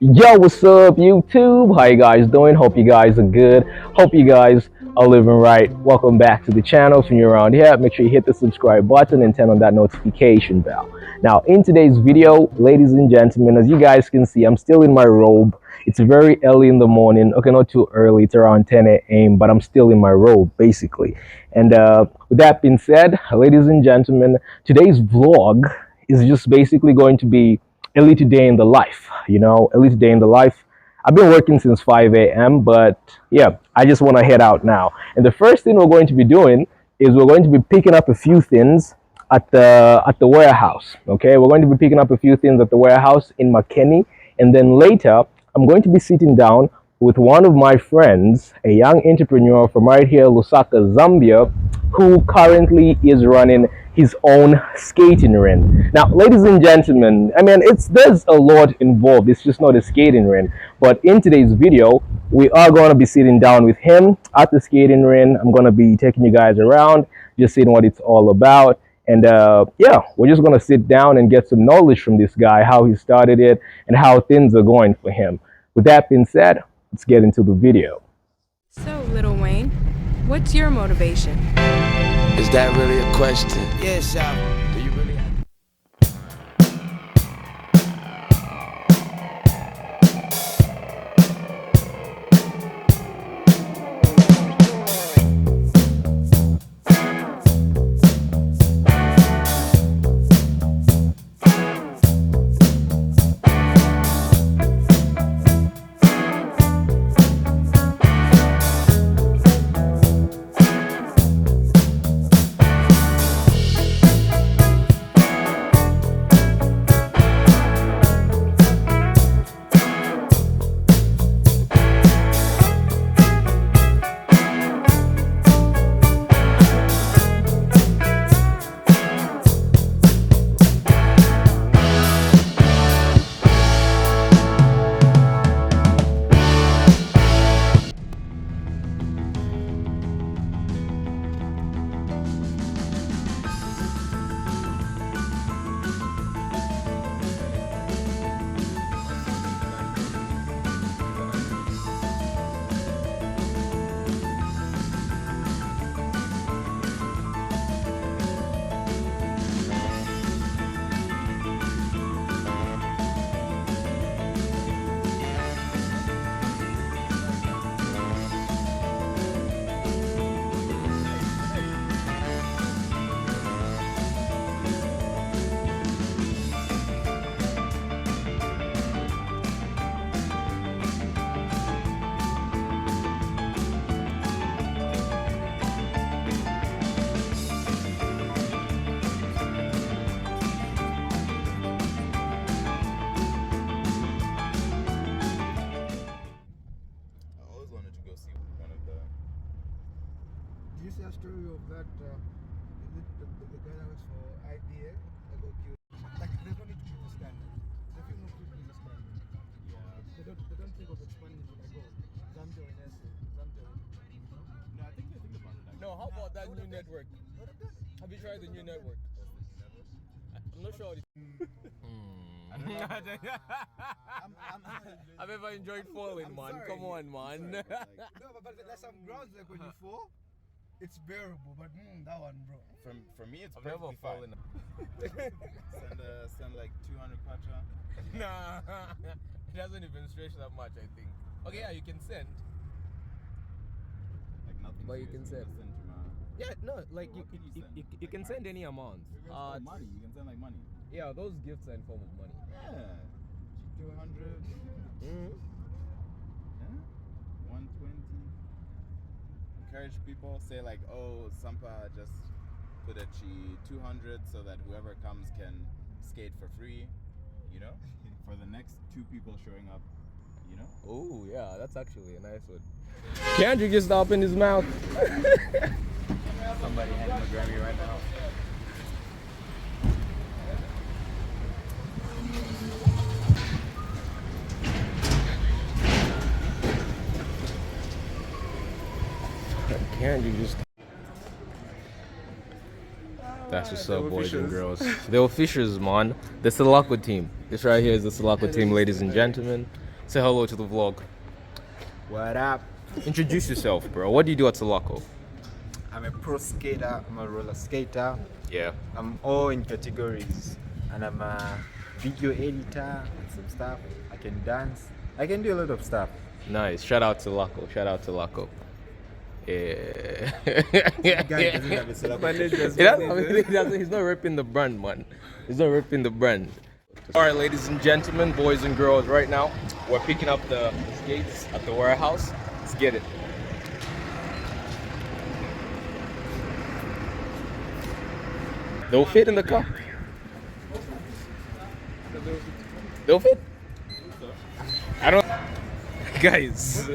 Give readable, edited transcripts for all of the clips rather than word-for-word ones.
Yo, what's up, YouTube? How you guys doing? Hope you guys are good. Hope you guys are living right. Welcome back to the channel. If you're around here, make sure you hit the subscribe button and turn on that notification bell. Now, in today's video, ladies and gentlemen, as you guys can see, I'm still in my robe. It's very early in the morning. Okay, not too early. It's around 10 a.m., but I'm still in my robe, basically. And with that being said, ladies and gentlemen, today's vlog is just basically going to be a little day in the life, a little day in the life. I've been working since 5 a.m., but yeah, I just want to head out now. And the first thing we're going to be doing is we're going to be picking up a few things at the warehouse. Okay, we're going to be picking up a few things at the warehouse in McKinney, and then later I'm going to be sitting down with one of my friends, a young entrepreneur from right here, Lusaka, Zambia, who currently is running his own skating ring. Now, ladies and gentlemen, I mean, there's a lot involved. It's just not a skating ring. But in today's video, we are going to be sitting down with him at the skating ring. I'm going to be taking you guys around, just seeing what it's all about. And yeah, we're just going to sit down and get some knowledge from this guy, how he started it and how things are going for him. With that being said, let's get into the video. So, Little Wayne, what's your motivation? Is that really a question? Yes, Do you really have? I always wanted to go see one of the. Do you see a story of that? Is it the guy that was for IDA that got killed? Like, there's no need to keep the standard. The film no keeping the standard. They don't think of expanding to like, oh, Zambia in essay, Zambia. No, I think they think about it. Actually. No, how about that new network? Have you tried the new network? I'm not sure. I've ever enjoyed falling, I'm man. sorry. Come on, man. No, but there's some grounds like when you fall, it's bearable. But that one, bro. For me, it's I've never perfectly fine. fallen. Send like 200 kwacha. Nah, it doesn't even stretch that much, I think. Okay, yeah, you can send. Like nothing. But you serious. can send. Just send to my. Yeah, no, like What could you send? you can send any amount. Money. You can send like money. Yeah, those gifts are in form of money. Yeah. 200. Mm-hmm. Yeah. 120. Encourage people. Say like, oh, Sampa just put a 200 so that whoever comes can skate for free. You know, for the next 2 people showing up. You know. Oh, yeah, that's actually a nice one. Can't you just open his mouth? Somebody handing a Grammy right now. Can't you just... That's what's up, boys and girls. They were fishers, man. The Silako team. This right here is the Silako team, ladies and gentlemen. Say hello to the vlog. What up? Introduce yourself, bro. What do you do at Sulaco? I'm a pro skater, I'm a roller skater. Yeah. I'm all in categories. And I'm a video editor and some stuff. I can dance. I can do a lot of stuff. Nice. Shout out to Laco. Shout out to Laco. Yeah. Guy doesn't have a He's not ripping the brand, man. He's not ripping the brand. All right, ladies and gentlemen, boys and girls, right now we're picking up the skates at the warehouse. Let's get it. They'll fit in the car. They'll fit. I don't. Guys.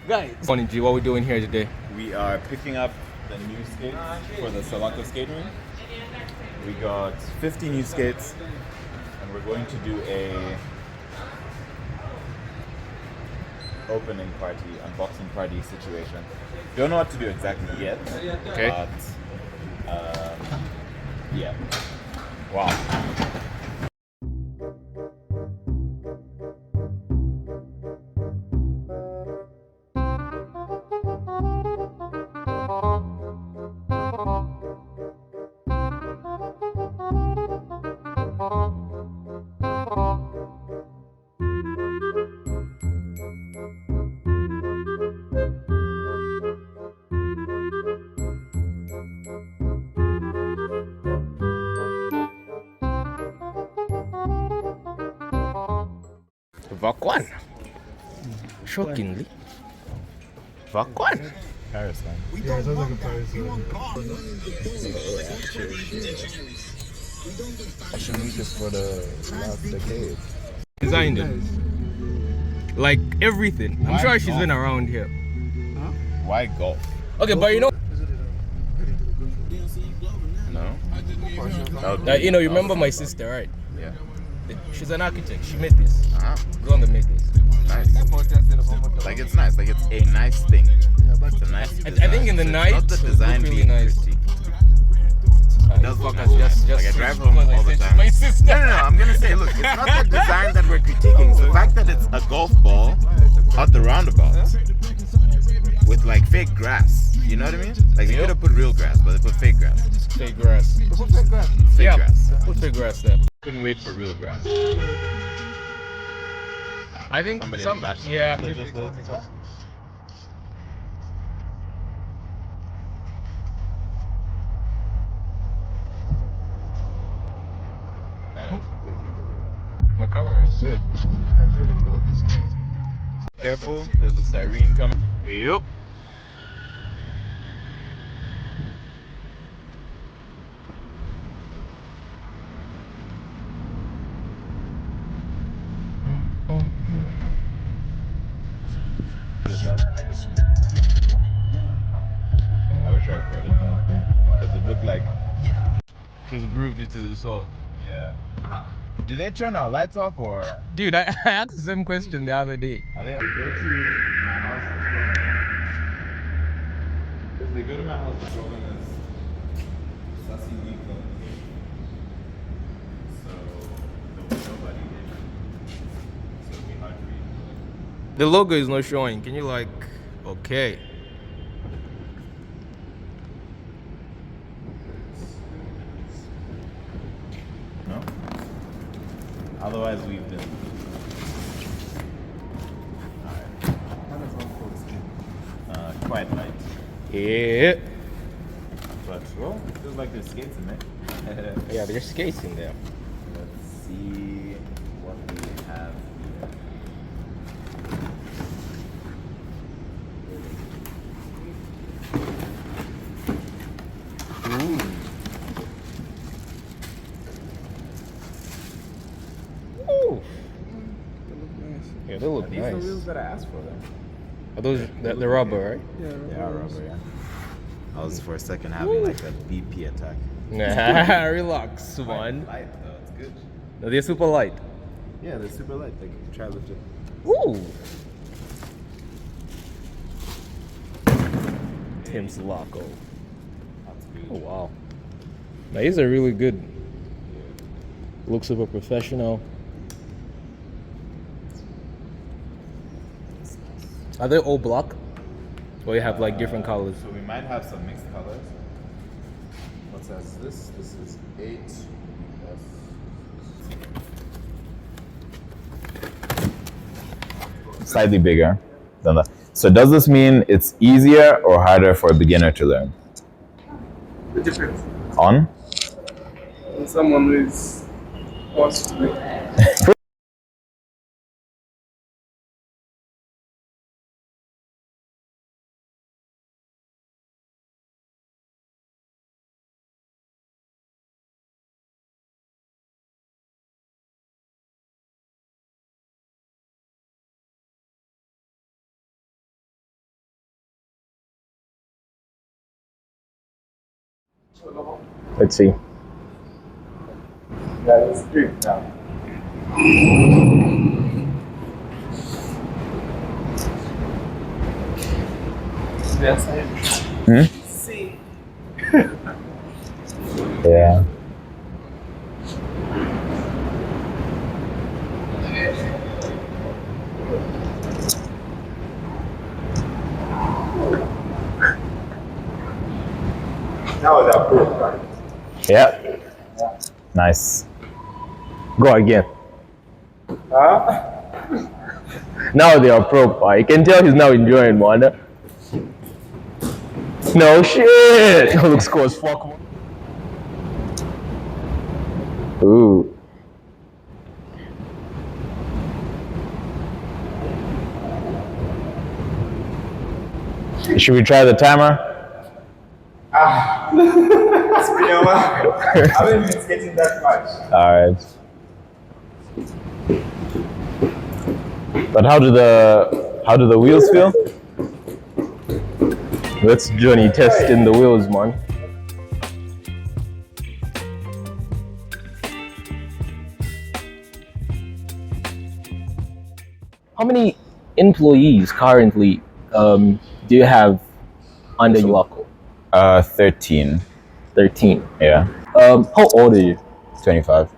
Guys. Morning, G. What are we doing here today? We are picking up the new skates for the Sulaco skate ring. We got 50 new skates, and we're going to do a opening party, unboxing party situation. Don't know what to do exactly yet. Okay. But yeah. Wow. Vakwan. Shockingly. Vakwan. Paris, man. Yeah, it sounds like a Paris. I should need this for the last decade. Designed it. Like everything. I'm sure she's been around here. Why golf? Okay, but you know, No? you know, you remember my sister, right? Yeah. She's an architect. She made this. Go on the made this. Nice. Like it's nice. Like it's a nice thing. It's a nice I think in the So it's night, not the it would design look really being nice. critique. Does look Fuckers, nice. just Like I drive switch home because I all the said she's time. my sister. No, I'm gonna say, look, it's not the design that we're critiquing. It's the fact that it's a golf ball at the roundabout with like fake grass. You know what I mean? Like they could have put real grass, but they put fake grass. Fake grass. Fake Yeah, grass. put fake grass there. Couldn't wait for real grass. I think Somebody some. in the back. Yeah. My cover is good. Careful, there's a siren coming. Yep. I wish I recorded that. Does it look like? Just grooved it to the soul. Yeah. Do they turn our lights off or? Dude, I asked the same question the other day. Are they? Go to my house. If they go to my house, the problem is Sassy Nico. So there was nobody there. So it'd be hard to read. The logo is not showing. Can you like? Okay. No. Otherwise, we've been. Quite light. Yeah. But well, it feels like there's skates in there. Yeah, there's skates in there. Let's see what we have Ooh. Yeah, they look here. These are nice. wheels that I asked for, though. Are those the rubber, right? They are rubber, yeah. I was for a second having like a BP attack. Nah, relax, man. Light though, it's good. No, they're super light. Yeah, they're super light. Like try lift it. Ooh. Tim Sulaco. That's good. Oh wow. Now these are really good. Look super professional. Are they all black? Or you have like different colors? So we might have some mixed colors. What says this? This is 8. Slightly bigger than that. So does this mean it's easier or harder for a beginner to learn? It depends. On? And someone who is wants to play. Let's see. Yeah, it's 3 now. Yes, Hmm? see. Yeah. Now it's approved, right? Yeah. Nice. Go again. Huh? Now they are pro. You can tell he's now enjoying one. No shit. Looks cool as fuck. Ooh. Should we try the timer? It's been a while. I haven't been skating that much. Alright. But how do the wheels feel? Let's Johnny testing the wheels, man. How many employees currently do you have under your 13. 13? Yeah. How old are you? 25.